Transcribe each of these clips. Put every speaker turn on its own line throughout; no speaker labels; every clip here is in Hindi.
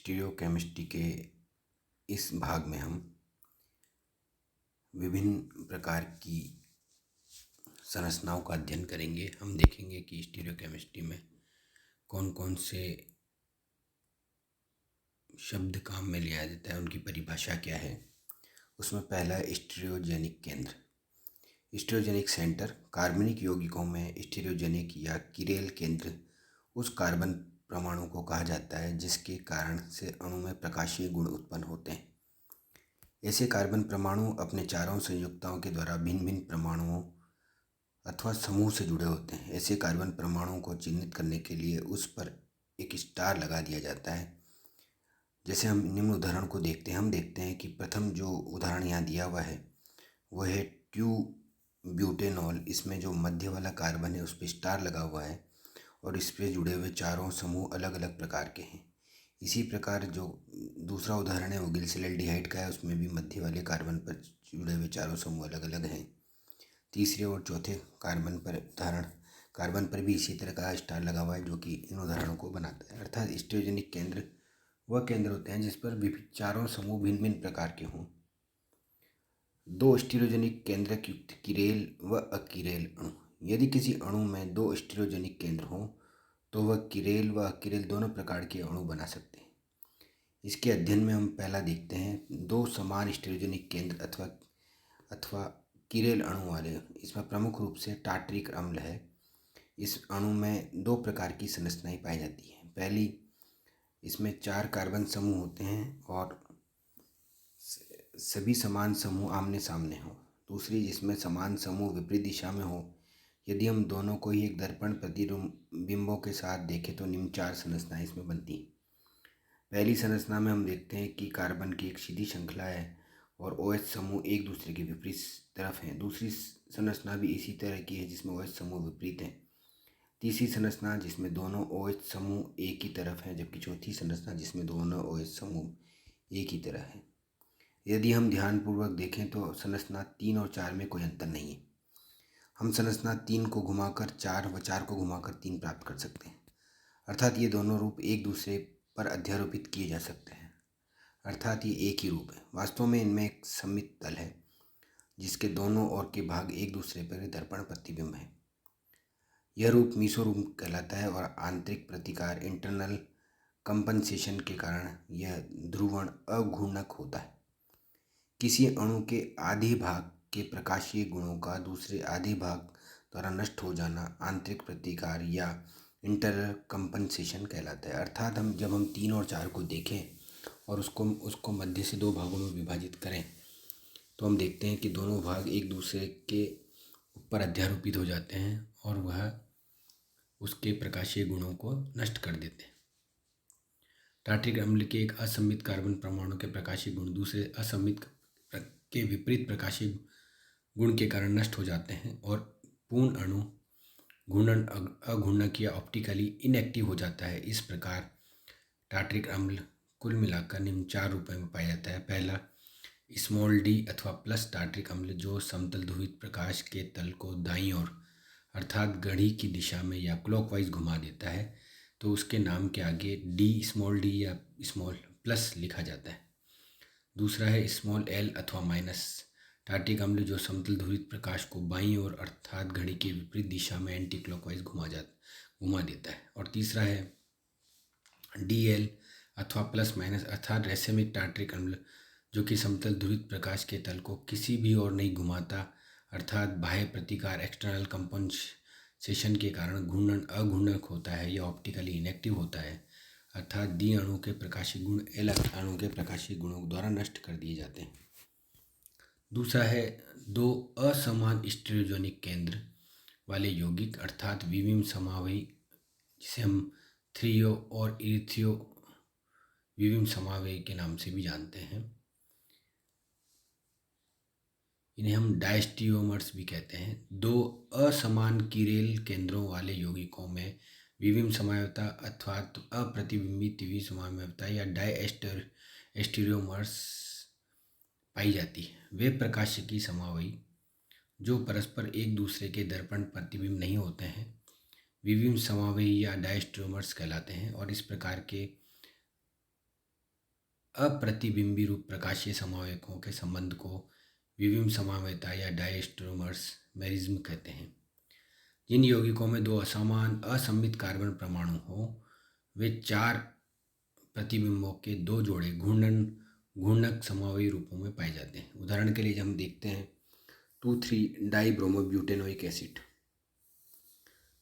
स्टीरियोकेमिस्ट्री के इस भाग में हम विभिन्न प्रकार की संरचनाओं का अध्ययन करेंगे। हम देखेंगे कि स्टीरियोकेमिस्ट्री में कौन कौन से शब्द काम में लिया जाता है, उनकी परिभाषा क्या है। उसमें पहला है स्टीरियोजेनिक केंद्र। स्टीरियोजेनिक सेंटर कार्बनिक यौगिकों में स्टीरियोजेनिक या किरेल केंद्र उस कार्बन परमाणु को कहा जाता है जिसके कारण से अणु में प्रकाशीय गुण उत्पन्न होते हैं। ऐसे कार्बन परमाणु अपने चारों संयुक्ताओं के द्वारा भिन्न भिन्न परमाणुओं अथवा समूह से जुड़े होते हैं। ऐसे कार्बन परमाणुओं को चिन्हित करने के लिए उस पर एक स्टार लगा दिया जाता है। जैसे हम निम्न उदाहरण को देखते हैं, हम देखते हैं कि प्रथम जो उदाहरण यहाँ दिया हुआ है वह है ब्यूटेनॉल। इसमें जो मध्य वाला कार्बन है उस पर स्टार लगा हुआ है और इस पे जुड़े हुए चारों समूह अलग अलग प्रकार के हैं। इसी प्रकार जो दूसरा उदाहरण है वो ग्लिसरॉल्डिहाइड का है, उसमें भी मध्य वाले कार्बन पर जुड़े हुए चारों समूह अलग अलग हैं। तीसरे और चौथे कार्बन पर भी इसी तरह का स्टार लगा हुआ है जो कि इन उदाहरणों को बनाता है। अर्थात स्टीरियोजेनिक केंद्र वह केंद्र होते हैं जिस पर चारों समूह भिन्न भिन्न प्रकार के हों। दो स्टीरियोजेनिक केंद्रक युक्त किरेल व अकिरेल अणु। यदि किसी अणु में दो स्टीरियोजेनिक केंद्र हों तो वह किरेल व अकिरेल दोनों प्रकार के अणु बना सकते हैं। इसके अध्ययन में हम पहला देखते हैं दो समान स्टीरियोजेनिक केंद्र अथवा किरेल अणु वाले। इसमें प्रमुख रूप से टार्टरिक अम्ल है। इस अणु में दो प्रकार की संरचनाएं पाई जाती हैं। पहली, इसमें 4 कार्बन समूह होते हैं और सभी समान समूह आमने सामने हों। दूसरी, जिसमें समान समूह विपरीत दिशा में हो। यदि हम दोनों को ही एक दर्पण प्रतिबिंबों के साथ देखें तो निम्न 4 संरचनाएं इसमें बनती हैं। पहली संरचना में हम देखते हैं कि कार्बन की एक सीधी श्रृंखला है और OH समूह एक दूसरे के विपरीत तरफ हैं। दूसरी संरचना भी इसी तरह की है जिसमें OH समूह विपरीत हैं। तीसरी संरचना जिसमें दोनों OH समूह एक ही तरफ हैं, जबकि चौथी संरचना जिसमें दोनों OH समूह एक ही तरह हैं। यदि हम ध्यानपूर्वक देखें तो संरचना 3 और 4 में कोई अंतर नहीं है। हम संरचना 3 को घुमाकर 4 व 4 को घुमाकर 3 प्राप्त कर सकते हैं। अर्थात ये दोनों रूप एक दूसरे पर अध्यारोपित किए जा सकते हैं। अर्थात ये एक ही रूप है। वास्तव में इनमें एक सममित तल है जिसके दोनों ओर के भाग एक दूसरे पर दर्पण प्रतिबिंब है। यह रूप मीसो रूप कहलाता है और आंतरिक प्रतिकार इंटरनल कंपनसेशन के कारण यह ध्रुवण अघूर्णक होता है। किसी अणु के आधे भाग के प्रकाशीय गुणों का दूसरे आधे भाग द्वारा नष्ट हो जाना आंतरिक प्रतिकार या इंटरनल कंपनसेशन कहलाता है। अर्थात जब हम 3 और 4 को देखें और उसको मध्य से 2 भागों में विभाजित करें तो हम देखते हैं कि दोनों भाग एक दूसरे के ऊपर अध्यारोपित हो जाते हैं और वह उसके प्रकाशीय गुणों को नष्ट कर देते हैं। टार्टरिक अम्ल के एक असम्मित कार्बन परमाणु के प्रकाशीय गुण दूसरे असम्मित के विपरीत प्रकाशीय गुण के कारण नष्ट हो जाते हैं और पूर्ण अणु घूर्णन अघूर्णक या ऑप्टिकली इनएक्टिव हो जाता है। इस प्रकार टार्टरिक अम्ल कुल मिलाकर निम्न 4 रूपों में पाया जाता है। पहला, स्मॉल डी अथवा प्लस टार्टरिक अम्ल जो समतल ध्रुवित प्रकाश के तल को दाईं ओर अर्थात घड़ी की दिशा में या क्लॉकवाइज घुमा देता है तो उसके नाम के आगे स्मॉल डी या स्मॉल प्लस लिखा जाता है। दूसरा है स्मॉल एल अथवा माइनस टार्टरिक अम्ल जो समतल ध्रुवित प्रकाश को बाईं ओर अर्थात घड़ी के विपरीत दिशा में एंटी क्लॉकवाइज घुमा देता है। और तीसरा है DL अथवा प्लस माइनस अर्थात रेसेमिक टार्टरिक अम्ल जो कि समतल ध्रुवित प्रकाश के तल को किसी भी ओर नहीं घुमाता अर्थात बाह्य प्रतिकार एक्सटर्नल कंपनसेशन के कारण घूर्णन अघूर्णक होता है या ऑप्टिकली इनएक्टिव होता है। अर्थात D अणु के प्रकाशीय गुण L अणु के प्रकाशीय गुणों द्वारा नष्ट कर दिए जाते हैं। दूसरा है 2 असमान स्टीरियोजेनिक केंद्र वाले यौगिक अर्थात विभिन्न समावयी, जिसे हम थ्रियो और इरिथ्रियो विभिन्न समावयी के नाम से भी जानते हैं। इन्हें हम डायस्टिरियोमर्स भी कहते हैं। 2 असमान किरेल केंद्रों वाले यौगिकों में विभिन्न समावयता अर्थात अप्रतिबिंबित द्वितीय समावयता या डायस्टीरियोमर्स पाई जाती है। वे प्रकाशिकी समावयी जो परस्पर एक दूसरे के दर्पण प्रतिबिंब नहीं होते हैं विभिन्न समावयी या डायस्टीरियोमर्स कहलाते हैं और इस प्रकार के अप्रतिबिंबी रूप प्रकाशीय समआवेकों के संबंध को विविम समआवेता या डायस्ट्रोमर्स मेरिज्म कहते हैं। जिन यौगिकों में दो असमान असममित कार्बन परमाणु हो वे चार प्रतिबिंबों के दो जोड़े घूर्णक समआवयवी रूपों में पाए जाते हैं। उदाहरण के लिए हम देखते हैं 2,3-डाइब्रोमोब्यूटेनोइक एसिड।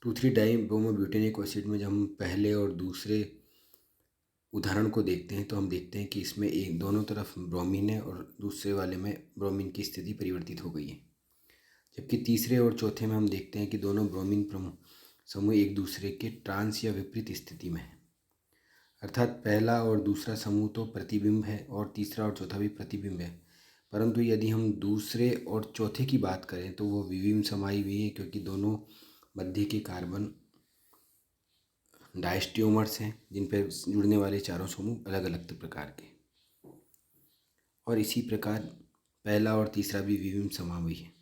2,3-डाइब्रोमोब्यूटेनोइक एसिड में जब हम पहले और दूसरे उदाहरण को देखते हैं तो हम देखते हैं कि इसमें एक दोनों तरफ ब्रोमीन है और दूसरे वाले में ब्रोमीन की स्थिति परिवर्तित हो गई है। जबकि तीसरे और चौथे में हम देखते हैं कि दोनों ब्रोमीन समूह एक दूसरे के ट्रांस या विपरीत स्थिति में है। अर्थात पहला और दूसरा समूह तो प्रतिबिंब है और तीसरा और चौथा भी प्रतिबिंब है, परंतु यदि हम दूसरे और चौथे की बात करें तो वो विविम समआवयवी है, क्योंकि दोनों मध्य के कार्बन डायस्ट्रोमर्स हैं जिन पर जुड़ने वाले चारों समूह अलग अलग प्रकार के। और इसी प्रकार पहला और तीसरा भी विविम समआवयवी है।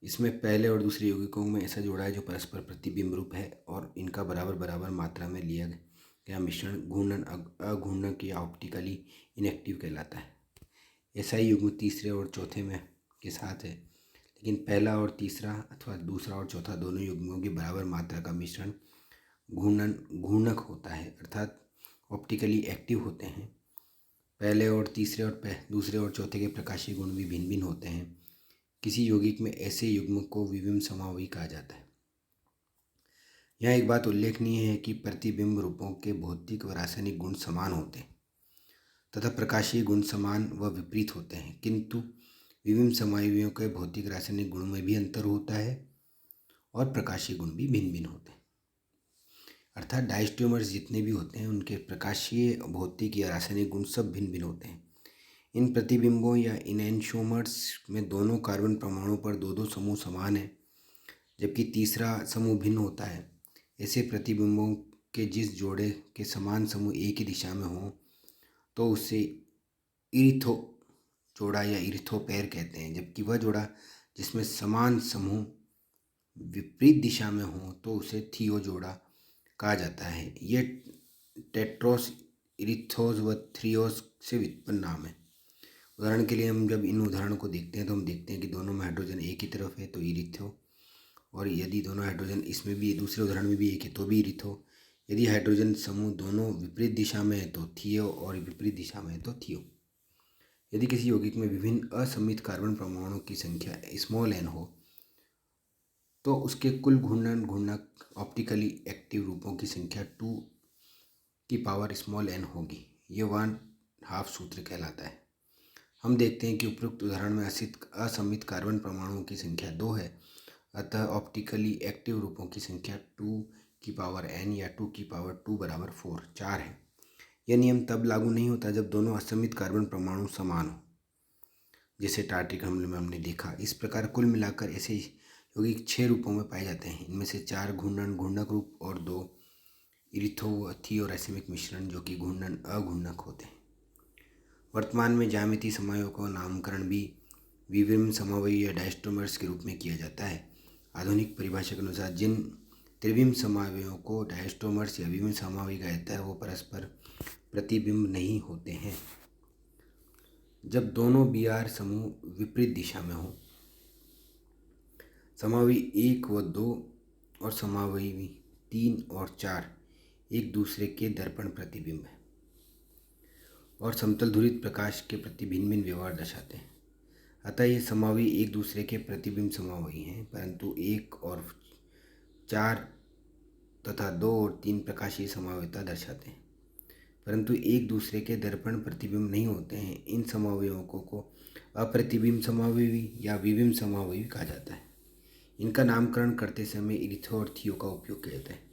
इसमें पहले और दूसरे यौगिकों में ऐसा जोड़ा है जो परस्पर प्रतिबिंब रूप है और इनका बराबर बराबर मात्रा में लिया गया मिश्रण घूर्णन अघूर्णक या ऑप्टिकली इनएक्टिव कहलाता है। ऐसा ही युग्म तीसरे और चौथे में के साथ है, लेकिन पहला और तीसरा अथवा दूसरा और चौथा दोनों युग्मों की बराबर मात्रा का मिश्रण घूर्णक होता है, अर्थात ऑप्टिकली एक्टिव होते हैं। पहले और तीसरे और दूसरे और चौथे के प्रकाशीय गुण भी भिन्न भिन्न होते हैं। किसी यौगिक में ऐसे युग्म को विविम समआवयवी कहा जाता है। यहाँ एक बात उल्लेखनीय है कि प्रतिबिंब रूपों के भौतिक व रासायनिक गुण समान होते हैं तथा प्रकाशीय गुण समान व विपरीत होते हैं, किंतु विविम समआवयवियों के भौतिक रासायनिक गुणों में भी अंतर होता है और प्रकाशीय गुण भी भिन्न भिन्न होते हैं। अर्थात डायस्ट्रोमर्स जितने भी होते हैं उनके प्रकाशीय भौतिक या रासायनिक गुण सब भिन्न भिन्न होते हैं। इन प्रतिबिंबों या इनैंशोमर्स में दोनों कार्बन परमाणु पर दो दो समूह समान है, जबकि तीसरा समूह भिन्न होता है। ऐसे प्रतिबिंबों के जिस जोड़े के समान समूह एक ही दिशा में हों तो उसे इरिथो जोड़ा या इरिथोपेर कहते हैं, जबकि वह जोड़ा जिसमें समान समूह विपरीत दिशा में हो तो उसे थियो जोड़ा कहा जाता है। ये टेट्रोस, इरिथोस व थ्रियोस से व्युत्पन्न नाम है। उदाहरण के लिए हम जब इन उदाहरणों को देखते हैं तो हम देखते हैं कि दोनों में हाइड्रोजन एक ही तरफ है तो इरिथो, और यदि दोनों हाइड्रोजन इसमें भी दूसरे उदाहरण में भी एक है तो भी इरिथो। यदि हाइड्रोजन समूह दोनों विपरीत दिशा में है तो थियो और विपरीत दिशा में है तो थियो। यदि किसी यौगिक में विभिन्न असममित कार्बन परमाणुओं की संख्या स्मॉल n हो तो उसके कुल घूर्णक ऑप्टिकली एक्टिव रूपों की संख्या 2 की पावर स्मॉल n होगी। ये 1/2 सूत्र कहलाता है। हम देखते हैं कि उपरोक्त उदाहरण में असममित कार्बन परमाणुओं की संख्या 2 है, अतः ऑप्टिकली एक्टिव रूपों की संख्या 2 की पावर n या 2 की पावर 2 बराबर 4 है। यह नियम तब लागू नहीं होता जब दोनों असममित कार्बन परमाणु समान हो, जैसे टार्ट्रिक अम्ल में हमने देखा। इस प्रकार कुल मिलाकर ऐसे यौगिक 6 रूपों में पाए जाते हैं। इनमें से 4 घूर्णक रूप और 2 इरिथो व थियो रैसिमिक मिश्रण जो कि घूर्णन अघूर्णक होते हैं। वर्तमान में ज्यामितीय समआवयवों का नामकरण भी विविम समआवयवी या डायस्ट्रोमर्स के रूप में किया जाता है। आधुनिक परिभाषा के अनुसार जिन त्रिविम समआवयवों को डायस्ट्रोमर्स या विविम समआवयवी कहा जाता है वो परस्पर प्रतिबिंब नहीं होते हैं। जब दोनों Br समूह विपरीत दिशा में हो, समआवयवी 1 व 2 और समआवयवी 3 और 4 एक दूसरे के दर्पण प्रतिबिंब है और समतल ध्रुवित प्रकाश के प्रति भिन्न भिन्न व्यवहार दर्शाते हैं। अतः ये समआवयवी एक दूसरे के प्रतिबिंब समआवयवी हैं, परंतु 1 और 4 तथा 2 और 3 प्रकाशीय समआवयवता दर्शाते हैं, परंतु एक दूसरे के दर्पण प्रतिबिंब नहीं होते हैं। इन समआवयवों को अप्रतिबिंब समआवयवी या विविम समआवयवी कहा जाता है। इनका नामकरण करते समय इरिथो और थियो का उपयोग किया जाता है।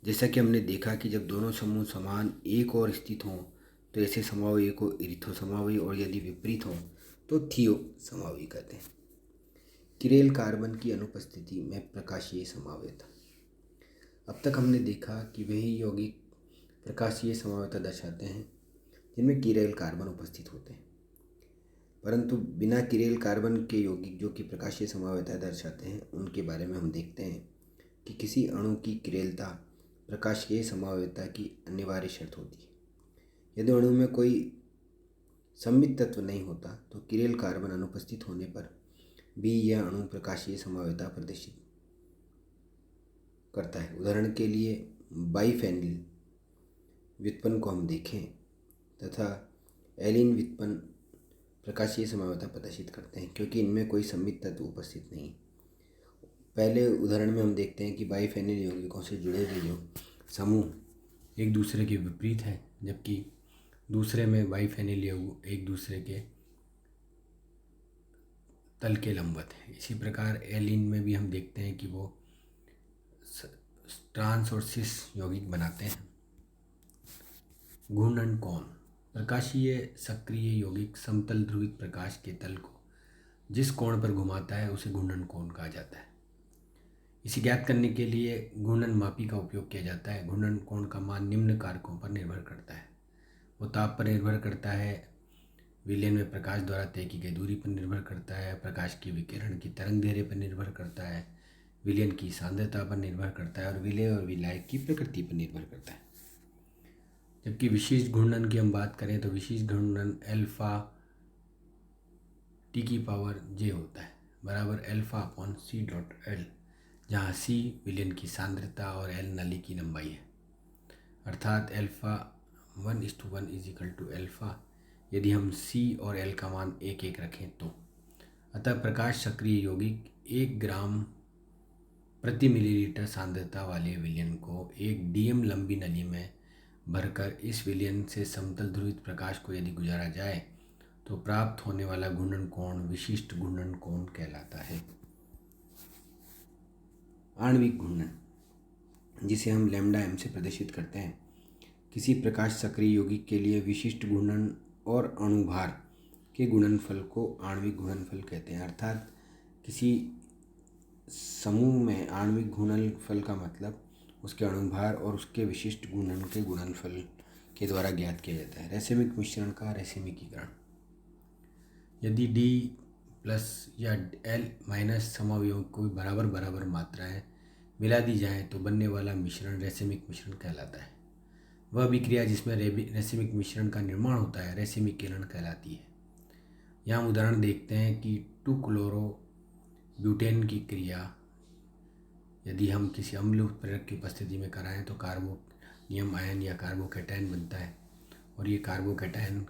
जैसा कि हमने देखा कि जब दोनों समूह समान एक और स्थित हों तो ऐसे समआवयवी को इरिथो समआवयवी और यदि विपरीत हों तो थियो समआवयवी कहते हैं। किरेल कार्बन की अनुपस्थिति में प्रकाशीय समआवयवता। अब तक हमने देखा कि वही यौगिक प्रकाशीय समआवयवता दर्शाते हैं जिनमें किरेल कार्बन उपस्थित होते हैं, परंतु बिना किरेल कार्बन के यौगिक जो कि प्रकाशीय समआवयवता दर्शाते हैं उनके बारे में हम देखते हैं कि किसी अणु की किरेलता प्रकाशीय समआवयवता की अनिवार्य शर्त होती है। यदि अणु में कोई सममित तत्व नहीं होता तो किरेल कार्बन अनुपस्थित होने पर भी यह अणु प्रकाशीय समवेता प्रदर्शित करता है। उदाहरण के लिए बाइफेनिल व्युत्पन्न को हम देखें तथा एलिन व्युत्पन्न प्रकाशीय समवेता प्रदर्शित करते हैं क्योंकि इनमें कोई सममित तत्व उपस्थित नहीं। पहले उदाहरण में हम देखते हैं कि बाइफेनिल यौगिकों से जुड़े हुए जो समूह एक दूसरे के विपरीत है, जबकि दूसरे में बाइफेनिल यौगिक एक दूसरे के तल के लंबवत है। इसी प्रकार एलिन में भी हम देखते हैं कि वो ट्रांस और सिस यौगिक बनाते हैं। घूर्णन कोण। प्रकाशीय सक्रिय यौगिक समतल ध्रुवित प्रकाश के तल को जिस कोण पर घुमाता है उसे घूर्णन कोण कहा जाता है। इसे ज्ञात करने के लिए घूर्णन मापी का उपयोग किया जाता है। घूर्णन कोण का मान निम्न कारकों पर निर्भर करता है। वो ताप पर निर्भर करता है, विलयन में प्रकाश द्वारा तय की गई दूरी पर निर्भर करता है, प्रकाश की विकिरण की तरंग दैर्ध्य पर निर्भर करता है, विलयन की सांद्रता पर निर्भर करता है और विलय और विलायक की प्रकृति पर निर्भर करता है। जबकि विशिष्ट घूर्णन की हम बात करें तो विशिष्ट घूर्णन अल्फा T⁻J होता है बराबर α/c.L, जहाँ c विलयन की सांद्रता और L नली की लंबाई है, अर्थात α1:1 = अल्फा यदि हम c और L का मान 1:1 रखें तो। अतः प्रकाश सक्रिय यौगिक 1 ग्राम प्रति मिलीलीटर सांद्रता वाले विलयन को 1 dm लंबी नली में भरकर इस विलयन से समतल ध्रुवित प्रकाश को यदि गुजारा जाए तो प्राप्त होने वाला घूर्णन कोण विशिष्ट घूर्णन कोण कहलाता है। आणविक घूर्णन, जिसे हम λm से प्रदर्शित करते हैं, किसी प्रकाश सक्रिय यौगिक के लिए विशिष्ट घूर्णन और अणुभार के गुणनफल को आणविक गुणनफल कहते हैं। अर्थात किसी समूह में आणविक घूर्णनफल का मतलब उसके अणुभार और उसके विशिष्ट घूर्णन के गुणनफल के द्वारा ज्ञात किया जाता है। रैसिमिक मिश्रण का रैसिमिकीकरण। यदि D+ या L- समअवयवों को बराबर बराबर मात्राएं मिला दी जाए तो बनने वाला मिश्रण रैसिमिक मिश्रण कहलाता है। वह अभिक्रिया जिसमें रैसिमिक मिश्रण का निर्माण होता है रैसिमिकीकरण कहलाती है। यहाँ हम उदाहरण देखते हैं कि 2-क्लोरो-ब्यूटेन की क्रिया यदि हम किसी अम्ल उत्प्रेरक की उपस्थिति में कराएं तो कार्बोनियम आयन या कार्बोकैटायन बनता है, और ये कार्बोकैटायन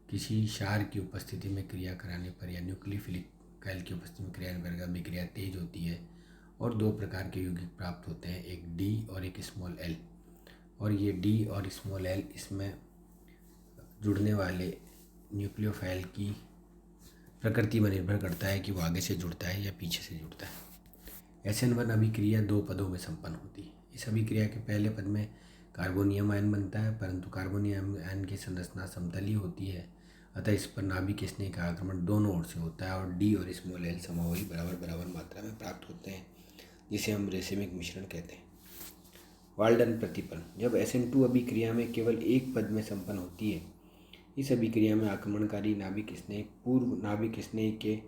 किसी क्षार की उपस्थिति में क्रिया कराने पर या न्यूक्लियोफिलिक कैल की उपस्थिति में क्रिया कराने पर अभिक्रिया तेज होती है और 2 प्रकार के यौगिक प्राप्त होते हैं, एक D और एक l। और ये D और l इसमें जुड़ने वाले न्यूक्लियोफाइल की प्रकृति पर निर्भर करता है कि वो आगे से जुड़ता है या पीछे से जुड़ता है। SN1 अभिक्रिया 2 पदों में संपन्न होती है। इस अभिक्रिया के पहले पद में कार्बोनियम आयन बनता है, परंतु कार्बोनियम आयन की संरचना समतलीय होती है, अतः इस पर नाभिक स्नेह का आक्रमण दोनों ओर से होता है और D और l समअवयवी बराबर बराबर मात्रा में प्राप्त होते हैं, जिसे हम रैसिमिक मिश्रण कहते हैं। वाल्डन प्रतिपन्न। जब SN2 अभिक्रिया में केवल एक पद में संपन्न होती है, इस अभिक्रिया में आक्रमणकारी नाभिक स्नेह पूर्व नाभिक स्नेह के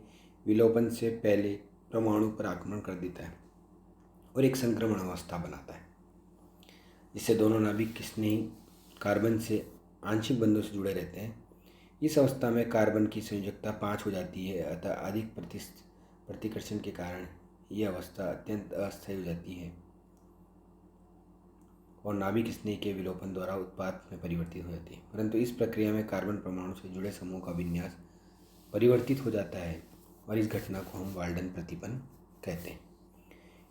विलोपन से पहले परमाणु पर आक्रमण कर देता है और एक संक्रमण अवस्था बनाता है, जिससे दोनों नाभिक स्नेही कार्बन से आंशिक बंधों से जुड़े रहते हैं। इस अवस्था में कार्बन की संयोजकता 5 हो जाती है, अतः अधिक प्रतिकर्षण के कारण यह अवस्था अत्यंत अस्थायी हो जाती है और नाभिक स्नेह के विलोपन द्वारा उत्पाद में परिवर्तित हो जाती है। परंतु इस प्रक्रिया में कार्बन परमाणु से जुड़े समूह का विन्यास परिवर्तित हो जाता है और इस घटना को हम वाल्डन प्रतिपन्न कहते हैं।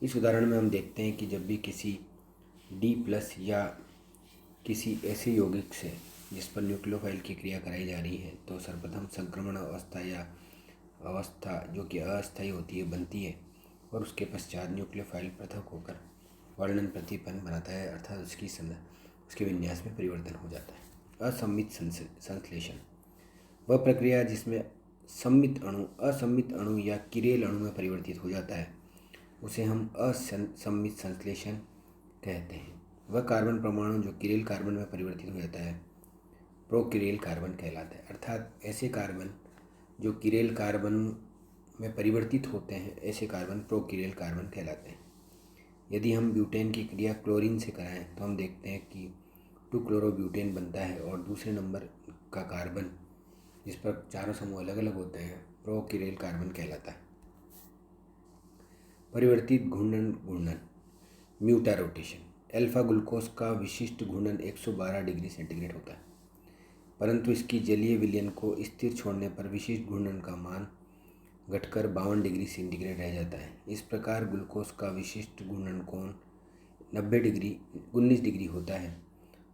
इस उदाहरण में हम देखते हैं कि जब भी किसी D+ या किसी ऐसे यौगिक से जिस पर न्यूक्लियोफाइल की क्रिया कराई जा रही है तो सर्वप्रथम संक्रमण अवस्था या अवस्था जो कि अस्थायी होती है बनती है और उसके पश्चात न्यूक्लियोफाइल पृथक होकर वाल्डन प्रतिपन्न बनाता है, अर्थात उसके विन्यास में परिवर्तन हो जाता है। असम्मित संश्लेषण वह प्रक्रिया जिसमें सम्मित अणु असम्मित अणु या किरेल अणु में परिवर्तित हो जाता है, उसे हम असम्मित संश्लेषण कहते हैं। वह कार्बन परमाणु जो किरेल कार्बन में परिवर्तित हो जाता है प्रोकिरेल कार्बन कहलाता है, अर्थात ऐसे कार्बन जो किरेल कार्बन में परिवर्तित होते हैं ऐसे कार्बन प्रोकिरेल कार्बन कहलाते हैं। यदि हम ब्यूटेन की क्रिया क्लोरीन से कराएं तो हम देखते हैं कि 2-क्लोरोब्यूटेन बनता है और दूसरे नंबर का कार्बन जिस पर चारों समूह अलग अलग होते हैं प्रोकिरेल कार्बन कहलाता है। परिवर्तित घूर्णन म्यूटा रोटेशन। अल्फा ग्लूकोज का विशिष्ट घूर्णन 112 डिग्री सेंटीग्रेड होता है, परंतु इसकी जलीय विलयन को स्थिर छोड़ने पर विशिष्ट घूर्णन का मान घटकर 52 डिग्री सेंटीग्रेड रह जाता है। इस प्रकार ग्लूकोज का विशिष्ट घूर्णन कोण 19 डिग्री होता है,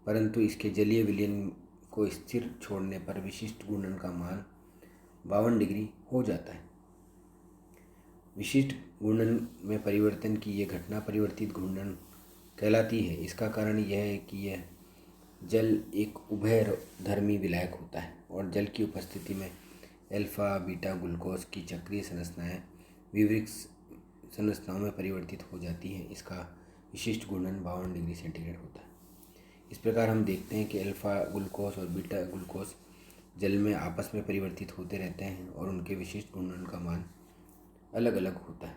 परंतु इसके जलीय विलयन को स्थिर छोड़ने पर विशिष्ट घूर्णन का मान 52 डिग्री हो जाता है। विशिष्ट घूर्णन में परिवर्तन की यह घटना परिवर्तित घूर्णन कहलाती है। इसका कारण यह है कि यह जल एक उभयधर्मी विलायक होता है और जल की उपस्थिति में अल्फा बीटा ग्लूकोज की चक्रीय संरचनाएं विवरित संरचनाओं में परिवर्तित हो जाती हैं। इसका विशिष्ट घूर्णन 52 डिग्री सेंटीग्रेड होता है। इस प्रकार हम देखते हैं कि अल्फा ग्लूकोज और बीटा ग्लूकोज जल में आपस में परिवर्तित होते रहते हैं और उनके विशिष्ट घूर्णन का मान अलग अलग होता है।